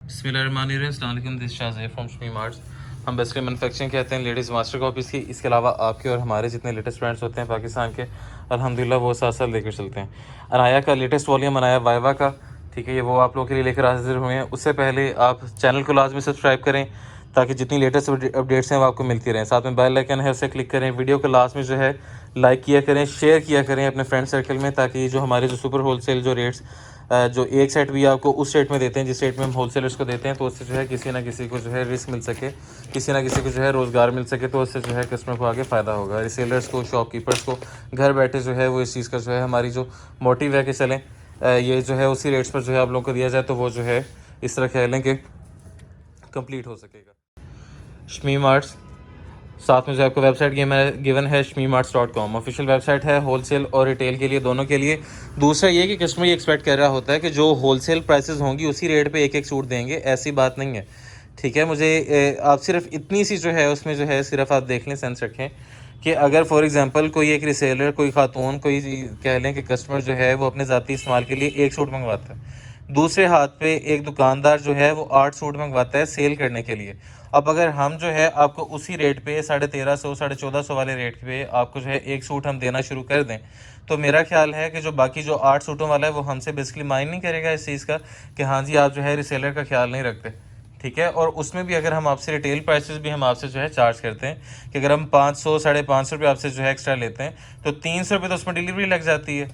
बिस्मिल्लाहिर्रहमानिर्रहीम, this Shaz from Shami marts. हम basically manufacturing कहते हैं लेडीज़ मास्टर कॉपीज़ की। इसके अलावा आपके और हमारे जितने लेटेस्ट ब्रांड्स होते हैं पाकिस्तान के, अल्हम्दुलिल्लाह वो साथ साथ लेकर चलते हैं। अनाया का लेटेस्ट वॉल्यूम अनाया वाइवा का, ठीक है, ये वो आप लोगों के लिए लेकर हाजिर हुए हैं। उससे पहले आप चैनल को लाजमी सब्सक्राइब करें ताकि जितनी लेटेस्ट अपडेट्स हैं वो आपको मिलती रहें। साथ में बेल आइकन है, उसे क्लिक करें। वीडियो को लास्ट में जो है लाइक किया करें, शेयर किया करें अपने फ्रेंड सर्कल में, ताकि जो हमारे जो सुपर होलसेल जो रेट्स जो एक सेट भी आपको उस रेट में देते हैं जिस रेट में हम होलसेलर्स को देते हैं, तो उससे जो है किसी ना किसी को जो है रिस्क मिल सके, किसी ना किसी को जो है रोज़गार मिल सके, तो उससे जो है कस्टमर को आगे फ़ायदा होगा। रिसेलर्स को, शॉपकीपर्स को घर बैठे जो है वो इस चीज़ का जो है हमारी जो मोटिव है कि चलें ये जो है उसी रेट्स पर जो है आप लोगों को दिया जाए, तो वो जो है इस तरह कह लें कि कंप्लीट हो सकेगा। शमी मार्ट्स साथ में जो आपको वेबसाइट गिवन है shmeemarts.com, ऑफिशियल वेबसाइट है होलसेल और रिटेल के लिए, दोनों के लिए। दूसरा ये कि कस्टमर ये एक्सपेक्ट कर रहा होता है कि जो होलसेल प्राइसेस होंगी उसी रेट पे एक एक सूट देंगे, ऐसी बात नहीं है, ठीक है। मुझे आप सिर्फ इतनी सी जो है उसमें जो है सिर्फ आप देख लें, सेंस रखें कि अगर फॉर एग्जांपल कोई एक रिसेलर, कोई खातून, कोई कह लें कि कस्टमर जो है वो अपने ज़ाती इस्तेमाल के लिए एक सूट मंगवाता है, दूसरे हाथ पे एक दुकानदार जो है वो 8 सूट मंगवाता है सेल करने के लिए। अब अगर हम जो है आपको उसी रेट पे 1350 1450 वाले रेट पे आपको जो है एक सूट हम देना शुरू कर दें, तो मेरा ख्याल है कि जो बाकी जो 8 सूटों वाला है वो हमसे बेसिकली माइंड नहीं करेगा इस चीज़ का कि हाँ जी आप जो है रिसेलर का ख्याल नहीं रखते, ठीक है। और उसमें भी अगर हम आपसे रिटेल प्राइसेस भी हम आपसे जो है चार्ज करते हैं कि अगर हम 500 550 रुपये आपसे जो है एक्स्ट्रा लेते हैं, तो 300 रुपये तो उसमें डिलीवरी लग जाती है।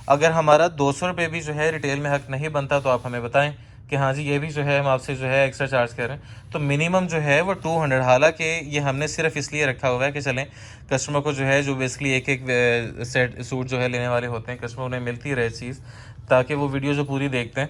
अगर हमारा 200 रुपये भी जो है रिटेल में हक नहीं बनता, तो आप हमें बताएं कि हाँ जी ये भी जो है हम आपसे जो है एक्स्ट्रा चार्ज कर रहे हैं। तो मिनिमम जो है वो 200, हालांकि ये हमने सिर्फ इसलिए रखा हुआ है कि चलें कस्टमर को जो है जो बेसिकली एक एक सेट सूट जो है लेने वाले होते हैं, कस्टमर उन्हें मिलती रहे चीज़, ताकि वो वीडियो जो पूरी देखते हैं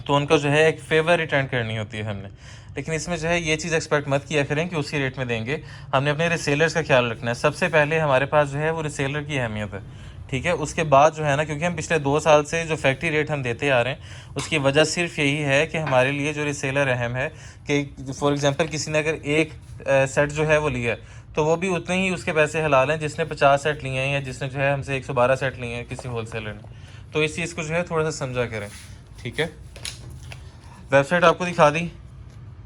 तो उनको जो है एक फेवर रिटर्न करनी होती है हमने। लेकिन इसमें जो है ये चीज़ एक्सपेक्ट मत किया करें कि उसी रेट में देंगे। हमने अपने रिसेलर्स का ख्याल रखना है। सबसे पहले हमारे पास जो है वो रिसेलर की अहमियत है, ठीक है। उसके बाद जो है ना, क्योंकि हम पिछले 2 साल से जो फैक्ट्री रेट हम देते आ रहे हैं उसकी वजह सिर्फ यही है कि हमारे लिए जो रिसेलर अहम है कि फॉर एग्जांपल किसी ने अगर एक सेट जो है वो लिया तो वो भी उतने ही उसके पैसे हलाल हैं जिसने 50 सेट लिए हैं या जिसने जो है हमसे 112 सेट लिए हैं किसी होलसेलर ने। तो इस चीज़ को जो है थोड़ा सा समझा करें, ठीक है। वेबसाइट आपको दिखा दी,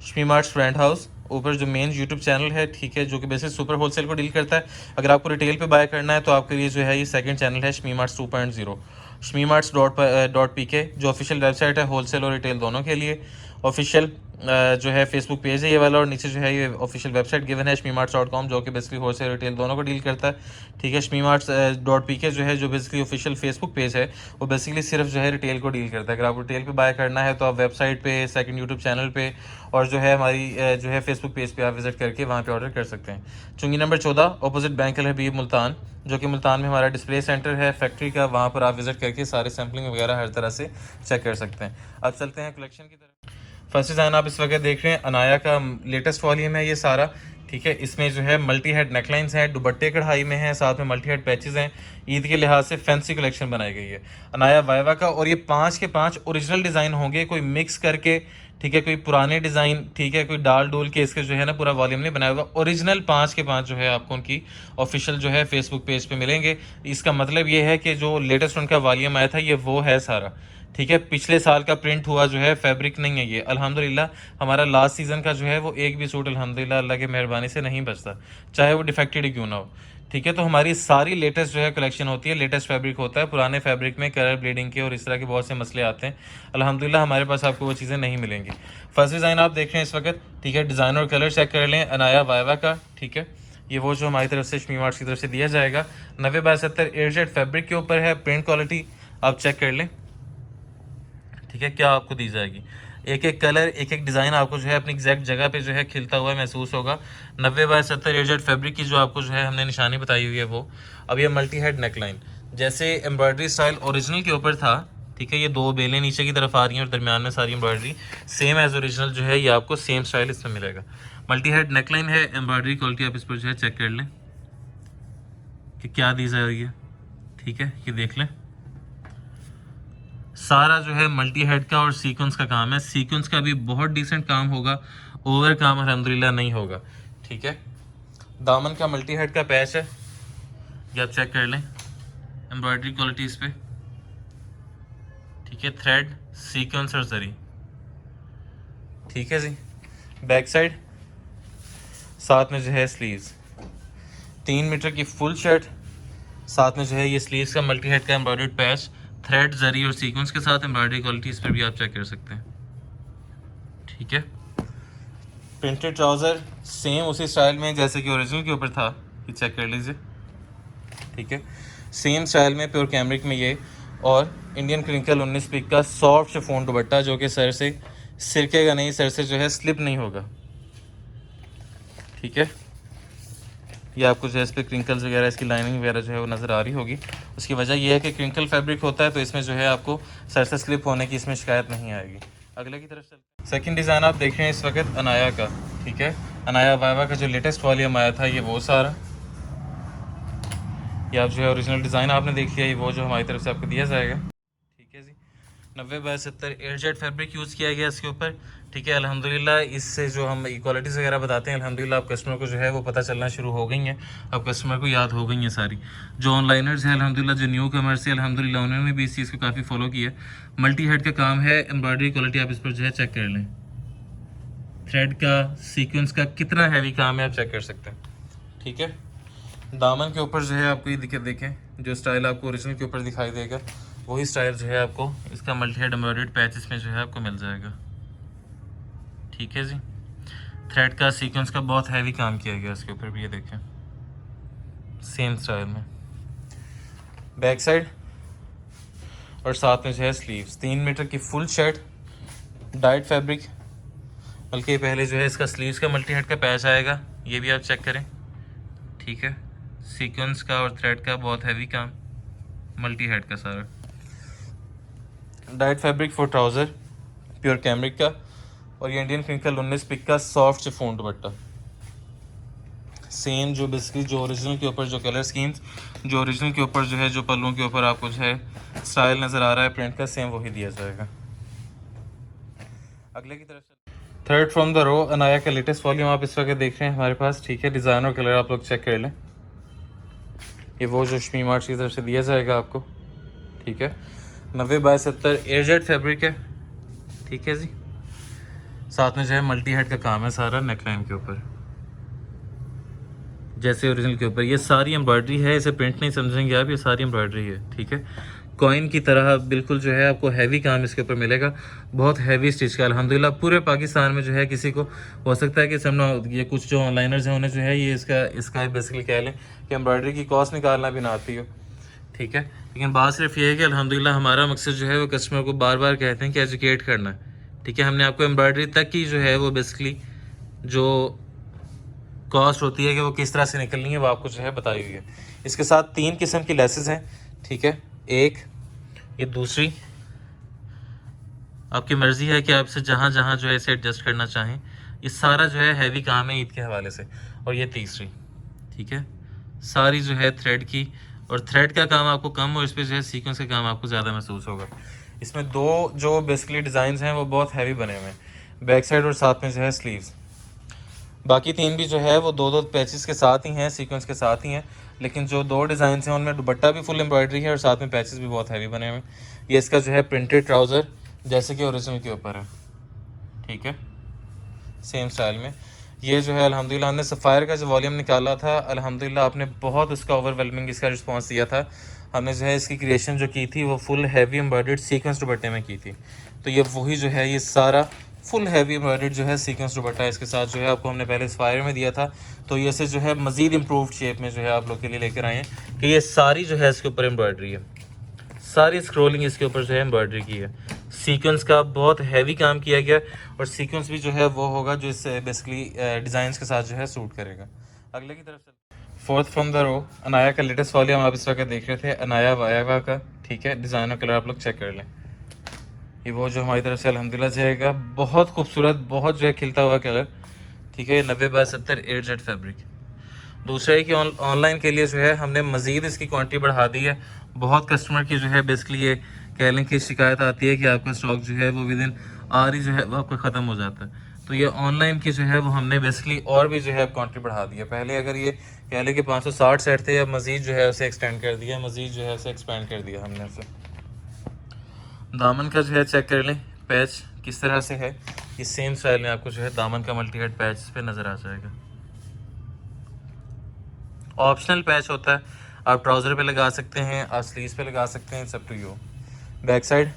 शमी मार्ट्स ब्रांड हाउस, ऊपर जो मेन यूट्यूब चैनल है, ठीक है, जो कि बेसिस सुपर होलसेल को डील करता है। अगर आपको रिटेल पे बाय करना है तो आपके लिए जो है ये सेकंड चैनल है शमी मार्ट्स 2.0, shmeemarts.pk, जो ऑफिशियल वेबसाइट है होलसेल और रिटेल दोनों के लिए। ऑफिशियल जो है फेसबुक पेज है ये वाला, और नीचे जो है ये ऑफिशियल वेबसाइट गिवन है shmeemarts.com, जो कि बेसिकली होलसेल रिटेल दोनों को डील करता है, ठीक है। shmeemarts.pk जो है जो बेसिकली ऑफिशियल फेसबुक पेज है वो बेसिकली सिर्फ जो है रिटेल को डील करता है। अगर आपको रिटेल पे बाय करना है तो आप वेबसाइट पे, सेकंड यूट्यूब चैनल पे और जो है हमारी जो है फेसबुक पेज पे आप विजिट करके वहाँ पे ऑर्डर कर सकते हैं। चुंगी नंबर 14, अपोजिट बैंक अल हबीब मुल्तान, जो कि मुल्तान में हमारा डिस्प्ले सेंटर है फैक्ट्री का, वहाँ पर आप विजिट करके सारे सैम्पलिंग वगैरह हर तरह से चेक कर सकते हैं। अब चलते हैं कलेक्शन की तरफ। फर्स्ट डिज़ाइन आप इस वक्त देख रहे हैं अनाया का लेटेस्ट वॉल्यूम है ये सारा, ठीक है। इसमें जो है मल्टी हेड नेकलाइंस हैं, दुपट्टे कढ़ाई में हैं, साथ में मल्टी हेड पैचेस हैं। ईद के लिहाज से फैंसी कलेक्शन बनाई गई है अनाया वाइवा का, और ये 5 के 5 ओरिजिनल डिज़ाइन होंगे, कोई मिक्स करके, ठीक है, कोई पुराने डिज़ाइन, ठीक है, कोई डाल डोल के इसके जो है ना पूरा वॉल्यूम नहीं बनाया हुआ। ओरिजिनल 5 के 5 जो है आपको उनकी ऑफिशियल जो है फेसबुक पेज पे मिलेंगे। इसका मतलब ये है कि जो लेटेस्ट उनका वॉल्यूम आया था ये वो है सारा, ठीक है। पिछले साल का प्रिंट हुआ जो है फैब्रिक नहीं है ये। अल्हम्दुलिल्लाह हमारा लास्ट सीज़न का जो है वो एक भी सूट अल्हम्दुलिल्लाह अल्लाह की मेहरबानी से नहीं बचता, चाहे वो डिफेक्टेड ही क्यों ना हो, ठीक है। तो हमारी सारी लेटेस्ट जो है कलेक्शन होती है, लेटेस्ट फैब्रिक होता है। पुराने फैब्रिक में कलर ब्लीडिंग के और इस तरह के बहुत से मसले आते हैं, अल्हम्दुलिल्लाह हमारे पास आपको वो चीज़ें नहीं मिलेंगी। फर्स्ट डिज़ाइन आप देख रहे हैं इस वक्त, ठीक है, डिज़ाइन और कलर चेक कर लें अनाया वाइवा का, ठीक है। ये वो जो हमारी तरफ से शमी मार्ट्स की तरफ से दिया जाएगा 90/70 एयरजेट फैब्रिक के ऊपर है। प्रिंट क्वालिटी आप चेक कर लें, ठीक है, क्या आपको दी जाएगी। एक एक कलर, एक एक डिज़ाइन आपको जो है अपनी एग्जैक्ट जगह पे जो है खिलता हुआ महसूस होगा। 90/70 एयरजेट फैब्रिक की जो आपको जो है हमने निशानी बताई हुई है वो। अब ये मल्टी हेड नेकलाइन जैसे एम्ब्रॉयडरी स्टाइल ओरिजिनल के ऊपर था, ठीक है, ये 2 बेलें नीचे की तरफ आ रही हैं और दरमियान में सारी एम्ब्रॉयडरी सेम एज ओरिजिनल जो है ये आपको सेम स्टाइल इसमें मिलेगा। मल्टी हेड नेकलाइन है, एम्ब्रॉयडरी क्वालिटी आप इस पर जो है चेक कर लें कि क्या दी जा रही है, ठीक है, ये देख लें। सारा जो है मल्टी हेड का और सीक्वेंस का काम है। सीक्वेंस का भी बहुत डिसेंट काम होगा, ओवर काम अल्हम्दुलिल्लाह नहीं होगा, ठीक है। दामन का मल्टी हेड का पैच है, ये आप चेक कर लें, एम्ब्रॉयडरी क्वालिटी इस पे, ठीक है, थ्रेड, सीक्वेंस और जरी, ठीक है जी। बैक साइड, साथ में जो है स्लीव्स, 3 मीटर की फुल शर्ट, साथ में जो है ये स्लीव्स का मल्टी हेड का एम्ब्रॉयडर्ड पैच, थ्रेड, जरी और सीक्वेंस के साथ एम्ब्रॉयडरी क्वालिटी इस पर भी आप चेक कर सकते हैं। ठीक है। प्रिंटेड ट्राउज़र सेम उसी स्टाइल में जैसे कि ओरिजिनल के ऊपर था, ये चेक कर लीजिए। ठीक है, सेम स्टाइल में प्योर कैमरिक में ये, और इंडियन क्रिंकल 19 पिक का सॉफ्ट शिफॉन दुपट्टा जो कि सर से सिरकेगा नहीं, सर से जो है स्लिप नहीं होगा। ठीक है, ये आपको जो है इस पर क्रिंकल्स वगैरह, इसकी लाइनिंग वगैरह जो है वो नज़र आ रही होगी। उसकी वजह यह है कि क्रिंकल फैब्रिक होता है तो इसमें जो है आपको सर से स्लिप होने की इसमें शिकायत नहीं आएगी। अगले की तरफ चलते, सेकंड डिज़ाइन आप देख रहे हैं इस वक्त अनाया का। ठीक है, अनाया वाइवा का जो लेटेस्ट वॉल्यूम आया था ये वो सारा, ये आप जो है ओरिजिनल डिज़ाइन आपने देख लिया, ये वो जो हमारी तरफ से आपको दिया जाएगा। ठीक है जी, 90/70 एयरजेट फैब्रिक यूज़ किया गया इसके ऊपर। ठीक है, अल्हम्दुलिल्लाह इससे जो हम इक्वालिटीज़ वगैरह बताते हैं अल्हम्दुलिल्लाह अब कस्टमर को जो है वो पता चलना शुरू हो गई हैं, अब कस्टमर को याद हो गई हैं सारी। जो ऑनलाइनर्स हैं अल्हम्दुलिल्लाह, जो न्यू कमर्स है अल्हम्दुलिल्लाह, उन्होंने भी इस चीज़ को काफ़ी फॉलो किया। मल्टी हेड का काम है, एम्ब्रॉयडरी क्वालिटी आप इस पर जो है चेक कर लें, थ्रेड का, सीक्वेंस का कितना हैवी काम है आप चेक कर सकते हैं। ठीक है, दामन के ऊपर जो है आपको ये दिक्कत देखें, जो स्टाइल आपको ओरिजिनल के ऊपर दिखाई देगा वही स्टाइल जो है आपको इसका मल्टी हेड एम्ब्रॉयडर्ड पैच इसमें जो है आपको मिल जाएगा। ठीक है जी, थ्रेड का, सीक्वेंस का बहुत हैवी काम किया गया इसके ऊपर भी, ये देखें सेम स्टाइल में। बैक साइड और साथ में जो है स्लीव्स, 3 मीटर की फुल शर्ट, डाइट फैब्रिक, बल्कि पहले जो है इसका स्लीव्स का मल्टी हेड का पैच आएगा, ये भी आप चेक करें। ठीक है, सीक्वेंस का और थ्रेड का बहुत हैवी काम, मल्टी हेड का सारा। Diet fabric for trouser, pure cambric का, और ये इंडियन क्रिंकल 19 पिक का सॉफ्ट शिफॉन दुपट्टा। सेम जो बेसिकली जो ओरिजिनल के ऊपर जो कलर स्कीम्स, जो ओरिजिनल के ऊपर जो है जो पल्लों के ऊपर आपको जो है स्टाइल नज़र आ रहा है प्रिंट का, सेम वही दिया जाएगा। अगले की तरफ third from the row, Anaya का लेटेस्ट वॉल्यूम आप इस वक्त देख रहे हैं हमारे पास। ठीक है, डिज़ाइन और कलर आप लोग चेक कर लें, ये वो जो शमी मार्ट की तरफ से दिया जाएगा आपको। ठीक है, 90/70 एयरजेट फैब्रिक है। ठीक है जी, साथ में जो है मल्टी हेड का काम है सारा नेकलाइन के ऊपर, जैसे ओरिजिनल के ऊपर। ये सारी एम्ब्रॉयडरी है, इसे प्रिंट नहीं समझेंगे आप, ये सारी एम्ब्रॉयडरी है। ठीक है, कॉइन की तरह बिल्कुल जो है आपको हैवी काम इसके ऊपर मिलेगा, बहुत हैवी स्टिच का। अल्हम्दुलिल्लाह पूरे पाकिस्तान में जो है किसी को हो सकता है कि समझना, ये कुछ जो ऑनलाइनर्स हैं उन्हें जो है ये इसका बेसिकली कह लें कि एम्ब्रॉयडरी की कॉस्ट निकालना भी ना आती हो। ठीक है, लेकिन बात सिर्फ ये है कि अल्हम्दुलिल्लाह हमारा मकसद जो है वो कस्टमर को बार बार कहते हैं कि एजुकेट करना है। ठीक है, हमने आपको एम्ब्रॉयडरी तक की जो है वो बेसिकली जो कॉस्ट होती है कि वो किस तरह से निकलनी है वो आपको जो है बताई हुई है। इसके साथ 3 किस्म की लेसेस हैं। ठीक है, एक ये दूसरी, आपकी मर्ज़ी है कि आपसे जहाँ जहाँ जो है इसे एडजस्ट करना चाहें। ये सारा जो है हैवी काम है ईद के हवाले से। और ये तीसरी, ठीक है, सारी जो है थ्रेड की, और थ्रेड का काम आपको कम और इस पर जो है सीक्वेंस का काम आपको ज़्यादा महसूस होगा। इसमें 2 जो बेसिकली डिज़ाइन हैं वो बहुत हैवी बने हुए हैं, बैक साइड और साथ में जो है स्लीव्स। बाकी 3 भी जो है वो 2-2 पैचेस के साथ ही हैं, सीक्वेंस के साथ ही हैं, लेकिन जो 2 डिज़ाइन हैं उनमें दुपट्टा भी फुल एम्ब्रॉयडरी है और साथ में पैचेस भी बहुत हैवी बने हुए हैं। ये इसका जो है प्रिंटेड ट्राउज़र जैसे कि ओरिजिनल के ऊपर है। ठीक है, सेम स्टाइल में। ये जो है अल्हम्दुलिल्लाह हमने सफ़ायर का जो वॉल्यूम निकाला था, अल्हम्दुलिल्लाह आपने बहुत उसका ओवरवेलमिंग इसका रिस्पांस दिया था। हमने जो है इसकी क्रिएशन जो की थी वो फुल हैवी एम्ब्रॉयडर्ड सीक्वेंस दुपट्टे में की थी। तो ये वही जो है ये सारा फुल हैवी एम्ब्रॉयडर्ड जो है सीक्वेंस दुपट्टा इसके साथ जो है आपको हमने पहले सफ़ायर में दिया था। तो ये से जो है मज़ीद इम्प्रूव्ड शेप में जो है आप लोग के लिए लेकर आए हैं कि ये सारी जो है इसके ऊपर एम्ब्रॉयडरी है, सारी स्क्रोलिंग इसके ऊपर जो है एम्ब्रॉयडरी की है। सीक्वेंस का बहुत हैवी काम किया गया और सीक्वेंस भी जो है वो होगा जो इस बेसिकली डिज़ाइंस के साथ जो है सूट करेगा। अगले की तरफ से fourth from the row, Anaya का लेटेस्ट वॉल्यूम आप इस वक्त देख रहे थे, अनाया वायावा का। ठीक है, डिज़ाइन और कलर आप लोग चेक कर लें। ये वो जो हमारी तरफ से अल्हम्दुलिल्लाह जाएगा, बहुत खूबसूरत, बहुत जो है खिलता हुआ कलर। ठीक है, 90/70 एयरजेट फैब्रिक। दूसरा है कि ऑनलाइन के लिए जो है हमने मज़ीद इसकी क्वांटिटी बढ़ा दी है। बहुत कस्टमर की जो है बेसिकली ये कह लें कि शिकायत आती है कि आपका स्टॉक जो है वो विद इन आर ही जो है वो आपका ख़त्म हो जाता है। तो ये ऑनलाइन की जो है वो हमने बेसिकली और भी जो है क्वांटिटी बढ़ा दी है। पहले अगर ये कह लें कि 560 सेट थे, अब मज़ीद जो है उसे एक्सटेंड कर दिया, मज़ीद जो है उसे एक्सपेंड कर दिया हमने उसे। दामन का जो है चेक कर लें, पैच किस तरह से है। ये सेम स्टाइल में आपको जो है दामन का मल्टी हेड पैच इस पे नज़र आ जाएगा। ऑप्शनल पैच होता है, आप ट्राउज़र पे लगा सकते हैं, आप स्लीव्स पे लगा सकते हैं, सब टू यू। बैक साइड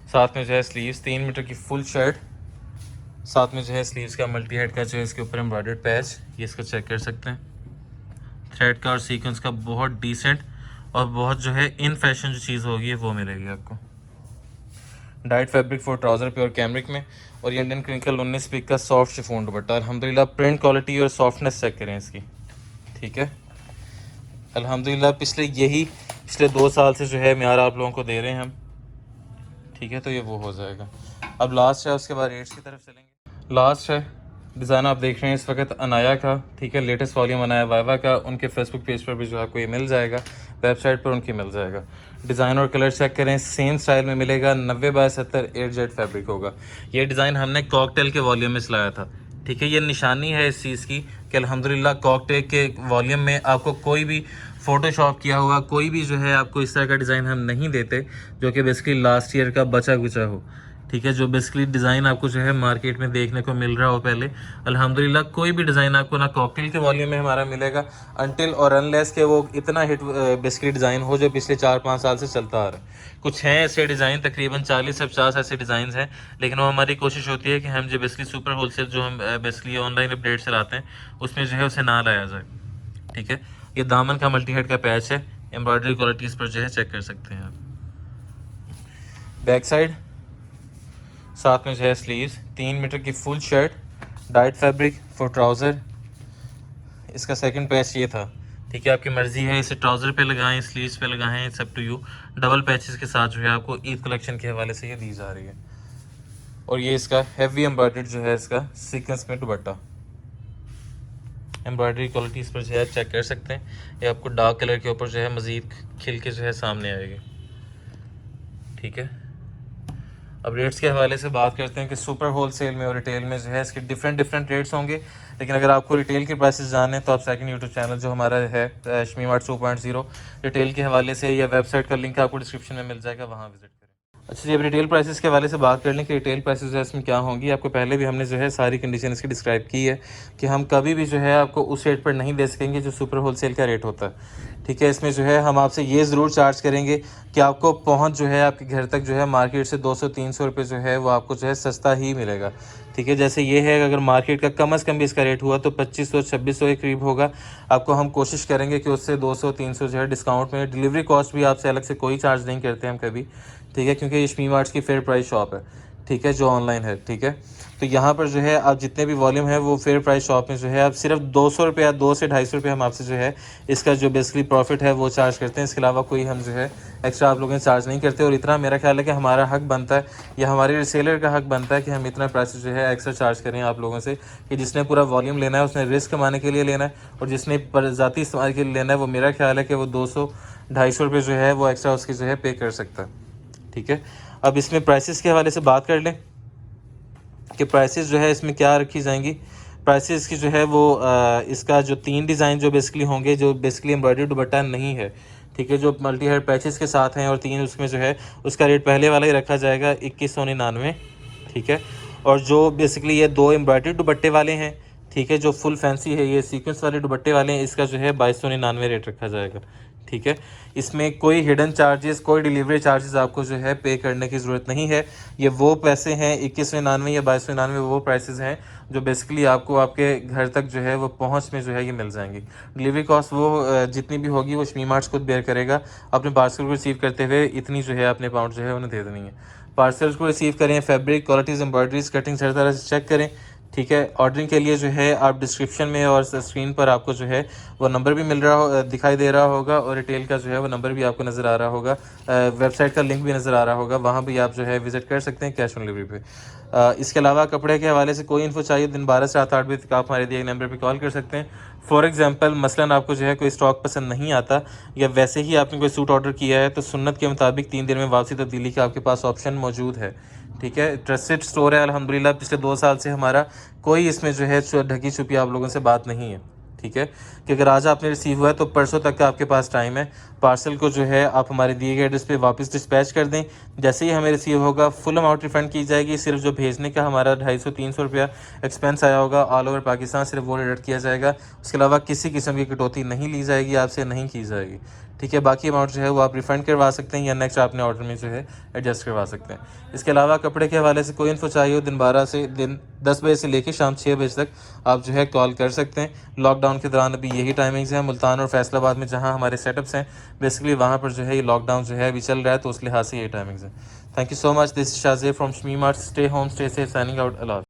साथ में जो है स्लीव्स 3 मीटर की फुल शर्ट, साथ में जो है स्लीव्स का मल्टी हेड का जो है इसके ऊपर एम्ब्रॉयडर्ड पैच, ये इसको चेक कर सकते हैं। थ्रेड का और सीक्वेंस का बहुत डिसेंट और बहुत जो है इन फैशन जो चीज़ होगी वो मिलेगी आपको। Diet fabric for trouser pure cambric में, और ये इंडियन क्रिंकल 19 पीक का सॉफ्ट शिफॉन दुपट्टा। अल्हम्दुलिल्लाह प्रिंट क्वालिटी और सॉफ्टनेस चेक करें इसकी, ठीक है। अल्हम्दुलिल्लाह पिछले 2 साल से जो है म्यार आप लोगों को दे रहे हैं हम, ठीक है। तो ये वो हो जाएगा। अब लास्ट है, उसके बाद रेट्स की तरफ चलेंगे। लास्ट है डिज़ाइन आप देख रहे हैं इस वक्त अनाया का, ठीक है। लेटेस्ट वॉल्यूम अनाया वाइवा का, उनके फेसबुक पेज पर भी जो आपको ये मिल जाएगा, वेबसाइट पर उनकी मिल जाएगा। डिज़ाइन और कलर चेक करें, सेम स्टाइल में मिलेगा। 90x70 8 फैब्रिक होगा। ये डिज़ाइन हमने कॉकटेल के वॉल्यूम में सिलाया था, ठीक है। ये निशानी है इस चीज़ की कि अल्हम्दुलिल्लाह कॉकटेल के वॉल्यूम में आपको कोई भी फ़ोटोशॉप किया हुआ कोई भी जो है आपको इस तरह का डिज़ाइन हम नहीं देते जो कि बेसिकली लास्ट ईयर का बचा कुचा हो, ठीक है। जो बेसिकली डिज़ाइन आपको जो है मार्केट में देखने को मिल रहा हो पहले, अल्हम्दुलिल्लाह कोई भी डिज़ाइन आपको ना कॉकटेल के वॉल्यूम में हमारा मिलेगा अनटिल और अनलेस के वो इतना हिट बेसिकली डिज़ाइन हो जो पिछले 4-5 साल से चलता आ रहा है। कुछ हैं ऐसे डिज़ाइन, तकरीबन 40 से 50 ऐसे डिज़ाइन हैं, लेकिन वो हमारी कोशिश होती है कि हम जो बेसिकली सुपर होलसेल जो हम बेसिकली ऑनलाइन अपडेट चलाते हैं उसमें जो है उसे ना लाया जाए, ठीक है। ये दामन का मल्टी हेड का पैच है, एम्ब्रॉयडरी क्वालिटीज़ पर जो है चेक कर सकते हैं आप। बैक साइड साथ में जो है स्लीव्स 3 मीटर की full shirt, diet fabric for trouser. इसका सेकंड पैच ये था, ठीक है। आपकी मर्ज़ी है इसे ट्राउज़र पे लगाएं, स्लीव्स पे लगाएं, सब टू यू। डबल पैचेस के साथ जो है आपको ईद कलेक्शन के हवाले से ये दी जा रही है। और ये इसका हैवी एम्ब्रॉयडर्ड जो है इसका सीक्वेंस में दुपट्टा, एम्ब्रॉयडरी क्वालिटी इस पर जो है चेक कर सकते हैं। ये आपको डार्क कलर के ऊपर जो है मज़ीद खिल के जो है सामने आएगी, ठीक है। अब रेट्स के हवाले से बात करते हैं कि सुपर होलसेल में और रिटेल में जो है इसके डिफरेंट रेट्स होंगे। लेकिन अगर आपको रिटेल के प्राइसेस जानने हैं तो आप सेकंड यूट्यूब चैनल जो हमारा है शमी मार्ट 2.0 रिटेल के हवाले से, या वेबसाइट का लिंक आपको डिस्क्रिप्शन में मिल जाएगा, वहाँ विजिट करें। अच्छा जी, अब रिटेल प्राइसेस के हवाले से बात कर लें कि रिटेल प्राइसेस जो है इसमें क्या होंगी। आपको पहले भी हमने जो है सारी कंडीशन इसकी डिस्क्राइब की है कि हम कभी भी जो है आपको उस रेट पर नहीं दे सकेंगे जो सुपर होलसेल का रेट होता है, ठीक है। इसमें जो है हम आपसे ये ज़रूर चार्ज करेंगे कि आपको पहुंच जो है आपके घर तक जो है मार्केट से 200-300 रुपये जो है वो आपको जो है सस्ता ही मिलेगा, ठीक है। जैसे ये है अगर मार्केट का कम से कम भी इसका रेट हुआ तो 2500-2600 के करीब होगा। आपको हम कोशिश करेंगे कि उससे 200-300 जो है डिस्काउंट में। डिलीवरी कॉस्ट भी आपसे अलग से कोई चार्ज नहीं करते हम कभी, ठीक है, क्योंकि ये शमी मार्ट्स की फेयर प्राइस शॉप है, ठीक है, जो ऑनलाइन है, ठीक है। तो यहाँ पर जो है आप जितने भी वॉल्यूम है वो फेयर प्राइस शॉप में जो है आप सिर्फ 200 रुपये या 2 से 250 रुपये हम आपसे जो है इसका जो बेसिकली प्रॉफिट है वो चार्ज करते हैं। इसके अलावा कोई हम जो है एक्स्ट्रा आप लोगों से चार्ज नहीं करते। और इतना मेरा ख्याल है कि हमारा हक बनता है या हमारे रिसेलर का हक बनता है कि हम इतना प्राइस जो है एक्स्ट्रा चार्ज करें आप लोगों से, कि जिसने पूरा वॉल्यूम लेना है उसने रिस्क कमाने के लिए लेना है, और जिसने ज़ाती इस्तेमाल के लिए लेना है वो मेरा ख्याल है कि वो 200-250 रुपये जो है वो एक्स्ट्रा उसकी जो है पे कर सकता है, ठीक है। अब इसमें प्राइसेस के हवाले से बात कर लें कि प्राइसेस जो है इसमें क्या रखी जाएंगी। प्राइसेस की जो है वो इसका जो 3 डिज़ाइन जो बेसिकली होंगे, जो बेसिकली एम्ब्रॉयडरी दुपट्टा नहीं है, ठीक है, जो मल्टी हेड पैचेस के साथ हैं, और 3 उसमें जो है उसका रेट पहले वाला ही रखा जाएगा 2199, ठीक है। और जो बेसिकली ये 2 एम्ब्रॉयडरी दुपट्टे वाले हैं, ठीक है, जो फुल फैंसी है, ये सीक्वेंस वाले दुपट्टे वाले हैं, इसका जो है 2299 रेट रखा जाएगा, ठीक है। इसमें कोई हिडन चार्जेस, कोई डिलीवरी चार्जेस आपको जो है पे करने की ज़रूरत नहीं है। ये वो पैसे हैं 2199 या 2299, वो प्राइसेस हैं जो बेसिकली आपको आपके घर तक जो है वो पहुंच में जो है ये मिल जाएंगी। डिलीवरी कॉस्ट वो जितनी भी होगी वो शमी मार्ट्स खुद बेयर करेगा। अपने पार्सल को रिसीव करते हुए इतनी जो है अपने अमाउंट जो है उन्हें दे देनी है। पार्सल्स को रिसीव करें, फैब्रिक क्वालिटीज़, एम्ब्रॉयडरीज, कटिंग हर तरह से चेक करें, ठीक है। ऑर्डरिंग के लिए जो है आप डिस्क्रिप्शन में और स्क्रीन पर आपको जो है वो नंबर भी मिल रहा हो, दिखाई दे रहा होगा, और रिटेल का जो है वो नंबर भी आपको नज़र आ रहा होगा, वेबसाइट का लिंक भी नज़र आ रहा होगा, वहाँ भी आप जो है विज़िट कर सकते हैं कैश ऑन डिलीवरी पे। इसके अलावा कपड़े के हवाले से कोई इन्फो चाहिए दिन 12 से रात 8 बजे तक आप हमारे दिए नंबर पर कॉल कर सकते हैं। फॉर एग्जांपल मसलन आपको जो है कोई स्टॉक पसंद नहीं आता, या वैसे ही आपने कोई सूट ऑर्डर किया है, तो सुन्नत के मुताबिक 3 दिन में वापसी तब्दीली का आपके पास ऑप्शन मौजूद है, ठीक है। ट्रस्टेड स्टोर है अल्हम्दुलिल्लाह। पिछले 2 साल से हमारा कोई इसमें जो है ढकी छुपी आप लोगों से बात नहीं है, ठीक है। कि अगर आज आपने रिसीव हुआ है तो परसों तक का आपके पास टाइम है। पार्सल को जो है आप हमारे दिए गए एड्रेस पे वापस डिस्पैच कर दें। जैसे ही हमें रिसीव होगा फुल अमाउंट रिफ़ंड की जाएगी। सिर्फ जो भेजने का हमारा 250-300 रुपया एक्सपेंस आया होगा ऑल ओवर पाकिस्तान, सिर्फ वो डिडक्ट किया जाएगा। उसके अलावा किसी किस्म की कटौती नहीं ली जाएगी, आपसे नहीं की जाएगी। ठीक है, बाकी अमाउंट जो है वो आप रिफ़ंड करवा सकते हैं या नेक्स्ट आपने ऑर्डर में जो है एडजस्ट करवा सकते हैं। इसके अलावा कपड़े के हवाले से कोई इन्फो चाहिए हो, दिन 10 बजे से लेकर शाम 6 बजे तक आप जो है कॉल कर सकते हैं। लॉकडाउन के दौरान अभी यही टाइमिंग्स हैं। मुल्तान और फैसलाबाद में जहाँ हमारे सेटअप्स हैं बेसिकली वहाँ पर जो है ये लॉकडाउन जो है अभी चल रहा है, तो उस लिहाज से यही टाइमिंग्स हैं। Thank you so much. This शाज़े from Shami mart. Stay home, stay safe, signing out. Allah.